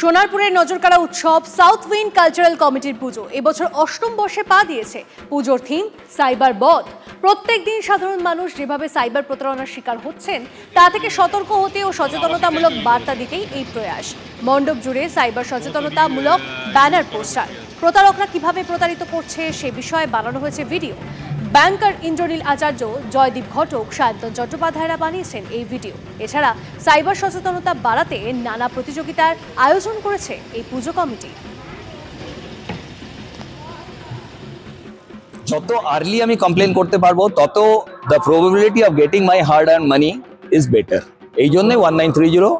সোনারপুরের নজরকাড়া উৎসব south wind cultural কমিটির পুজো এবছর অষ্টম বর্ষে পা দিয়েছে। পুজোর থিম সাইবার বধ। প্রত্যেক দিন সাধারণ মানুষ যেভাবে সাইবার প্রতারণার শিকার হচ্ছেন তা থেকে সতর্ক হতে ও সচেতনতামূলক বার্তা দিতেই এই প্রয়াস। মণ্ডপ জুড়ে সাইবার সচেতনতামূলক ব্যানার পোস্টার, প্রতারকরা কিভাবে প্রতারিত করছে সে বিষয়ে বানানো হয়েছে ভিডিও। ব্যাংকার ইন্দ্রনীল আচার্য, জয়দীপ ঘটক, সায়ন্তন চট্টোপাধ্যায়রা বানিয়েছেন এই ভিডিও। এছাড়া সাইবার সচেতনতা বাড়াতে নানা প্রতিযোগিতার আয়োজন করেছে এই পুজো কমিটি। যত আর্লি আমি কমপ্লেন করতে পারবো তত the probability of getting my hard earn money is better. এই জন্যই 1930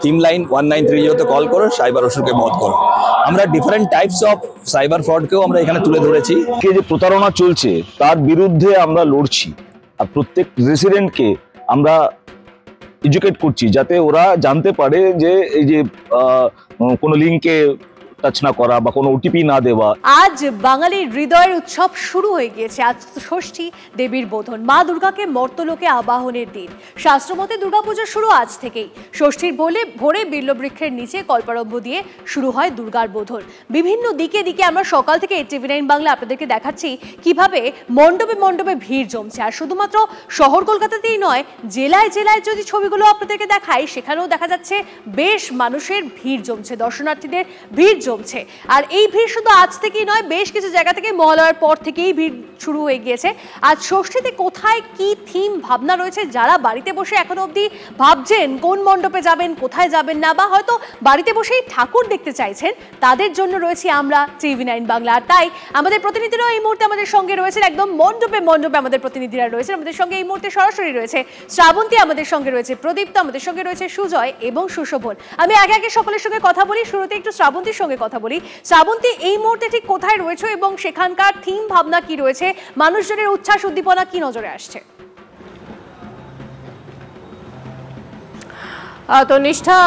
থিম লাইন 1930 তে কল করো, সাইবার অসুরকে বধ করো। আমরা ডিফারেন্ট টাইপস অফ সাইবার ফ্রডকেও আমরা এখানে তুলে ধরেছি। যে প্রতারণা চলছে তার বিরুদ্ধে আমরা লড়ছি, আর প্রত্যেক রেসিডেন্টকে আমরা এডুকেট করছি যাতে ওরা জানতে পারে যে এই যে কোনো লিঙ্কে টাচ না করা বা কোনো ওটিপি না দেওয়া। আজ বাঙালির হৃদয়ের উৎসব শুরু হয়ে গিয়েছে। আজ ষষ্ঠী, দেবীর বোধন, মা দুর্গাকে মর্তলোকে আবাহনের দিন। শাস্ত্রমতে দুর্গাপুজো শুরু আজ থেকেই। ষষ্ঠীর ভোরে বিল্লবৃক্ষের নিচে কল্পারম্ভ দিয়ে শুরু হয় দুর্গার বোধন। বিভিন্ন দিকে দিকে আমরা সকাল থেকে TV9 বাংলা আপনাদেরকে দেখাচ্ছি কিভাবে মণ্ডপে মণ্ডপে ভিড় জমছে। আর শুধুমাত্র শহর কলকাতাতেই নয়, জেলায় জেলায় যদি ছবিগুলো আপনাদেরকে দেখাই সেখানেও দেখা যাচ্ছে বেশ মানুষের ভিড় জমছে, দর্শনার্থীদের ভিড় জমছে। আর এই ভিড় শুধু আজ থেকেই নয়, বেশ কিছু জায়গা থেকে মহালয়ার পর থেকেই ভিড় শুরু হয়ে গিয়েছে। আজ ষষ্ঠীতে কোথায় কি থিম ভাবনা রয়েছে, যারা বাড়িতে বসে এখনো অবধি ভাবছেন কোন মণ্ডপে যাবেন, কোথায় যাবেন না, বা হয়তো বাড়িতে বসেই ঠাকুর দেখতে চাইছেন, তাদের জন্য রয়েছে আমরা TV9 বাংলা। আর তাই আমাদের প্রতিনিধিরা এই মুহূর্তে আমাদের সঙ্গে রয়েছেন, একদম মণ্ডপে মণ্ডপে আমাদের প্রতিনিধিরা রয়েছেন। আমাদের সঙ্গে এই মুহূর্তে সরাসরি রয়েছে শ্রাবন্তী, আমাদের সঙ্গে রয়েছে প্রদীপ্ত, আমাদের সঙ্গে রয়েছে সুজয় এবং সুশোভন। আমি একে একে সকলের সঙ্গে কথা বলি। শুরুতে একটু শ্রাবন্তীর সঙ্গে কথা বলি। শ্রাবন্তী, এই মুহূর্তে ঠিক কোথায় রয়েছে এবং সেখানকার থিম ভাবনা কি রয়েছে, মানুষজনের উচ্ছ্বাস উদ্দীপনা কি নজরে আসছে? তো নিষ্ঠা,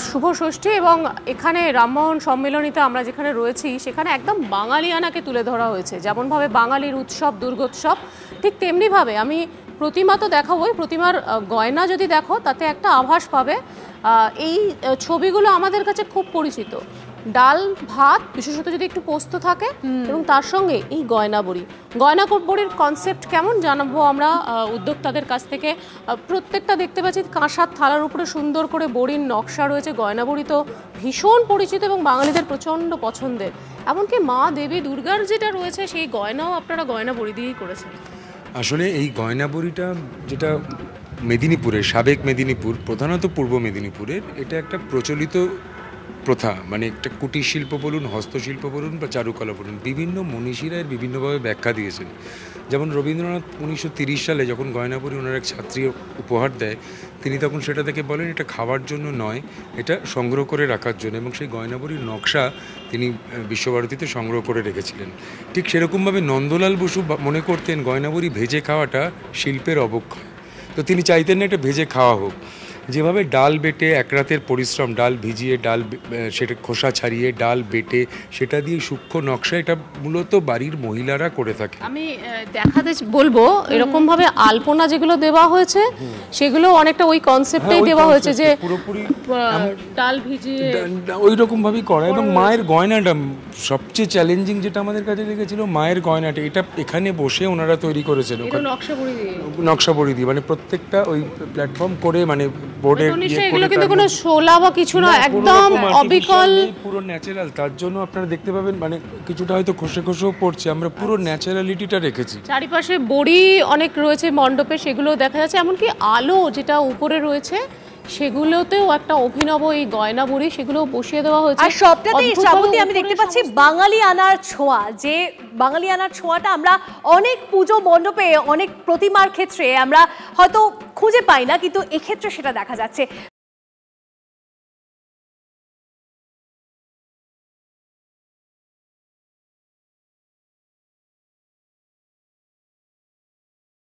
শুভ ষষ্ঠী এবং এখানে রামমোহন সম্মেলনীতে আমরা যেখানে রয়েছি সেখানে একদম বাঙালিয়ানাকে তুলে ধরা হয়েছে। যেমনভাবে বাঙালির উৎসব দুর্গোৎসব, ঠিক তেমনিভাবে আমি প্রতিমা তো দেখাবোই, প্রতিমার গয়না যদি দেখো তাতে একটা আভাস পাবে। এই ছবিগুলো আমাদের কাছে খুব পরিচিত। ডাল ভাত, বিশেষত যদি একটু পোস্ত থাকে, এবং তার সঙ্গে এই গয়না বড়ির কনসেপ্ট কেমন জানাবো আমরা উদ্যোক্তাদের কাছ থেকে। প্রত্যেকটা দেখতে পাচ্ছি কাঁসার থালার উপরে সুন্দর করে বড়ির নকশা রয়েছে। গয়না বড়ি তো ভীষণ পরিচিত এবং বাঙালিদের প্রচণ্ড পছন্দের। এমনকি মা দেবী দুর্গার যেটা রয়েছে সেই গয়নাও আপনারা গয়না বড়ি দিয়েই করেছেন। আসলে এই গয়না বড়িটা যেটা মেদিনীপুরের, সাবেক মেদিনীপুর, প্রধানত পূর্ব মেদিনীপুরের, এটা একটা প্রচলিত প্রথা। মানে একটা কুটির শিল্প বলুন, হস্তশিল্প বলুন বা চারুকলা বলুন, বিভিন্ন মনীষীরা এর বিভিন্নভাবে ব্যাখ্যা দিয়েছেন। যেমন রবীন্দ্রনাথ 1930 সালে যখন গয়নাবড়ি ওনার এক ছাত্রী উপহার দেয়, তিনি তখন সেটা থেকে বলেন এটা খাওয়ার জন্য নয়, এটা সংগ্রহ করে রাখার জন্য, এবং সেই গয়নাবড়ির নকশা তিনি বিশ্বভারতীতে সংগ্রহ করে রেখেছিলেন। ঠিক সেরকমভাবে নন্দলাল বসু মনে করতেন গয়নাবড়ি ভেজে খাওয়াটা শিল্পের অবক্ষয়, তো তিনি চাইতেন না এটা ভেজে খাওয়া হোক। যেভাবে ডাল বেটে এক রাতের পরিশ্রম, ডাল ভিজিয়ে, ডাল সেটা খোসা ছাড়িয়ে, ডাল বেটে সেটা দিয়ে সূক্ষ্ম নকশা, এটা মূলত বাড়ির মহিলারা করে থাকে। আমি দেখাতে বলবো এরকম ভাবে আলপনা যেগুলো দেওয়া হয়েছে সেগুলো অনেকটা ওই কনসেপ্টেই দেওয়া হয়েছে, যে পুরোপুরি ডাল ভিজিয়ে ওই রকম ভাবেই করা। এবং মায়ের গয়নাটা সবচেয়ে চ্যালেঞ্জিং যেটা আমাদের কাছে লেগেছিল, মায়ের গয়নাটা এটা এখানে বসে ওনারা তৈরি করেছেন নকশা বড়ি দিয়ে, মানে প্রত্যেকটা ওই প্ল্যাটফর্ম করে, মানে বোর্ডের এগুলো কিন্তু কোনো শোলা বা কিছু না, একদম অবিকল, পুরো ন্যাচারাল। তার জন্য আপনারা দেখতে পাবেন মানে কিছুটা হয়তো খসে খসেও পড়ছে, আমরা পুরো ন্যাচারালিটিটা রেখেছি। চারিপাশে বড়ি অনেক রয়েছে মণ্ডপে, সেগুলো দেখা যাচ্ছে। এমনকি আলো যেটা উপরে রয়েছে সেগুলোতেও একটা অভিনব এই গয়না বড়ি, সেগুলো বসিয়ে দেওয়া হয়েছে। আর সবটাতেই শ্রাবন্তী আমি দেখতে পাচ্ছি বাঙালি আনার ছোঁয়া, যে বাঙালি আনার ছোঁয়াটা আমরা অনেক পুজো মণ্ডপে, অনেক প্রতিমার ক্ষেত্রে আমরা হয়তো খুঁজে পাই না, কিন্তু এক্ষেত্রে সেটা দেখা যাচ্ছে।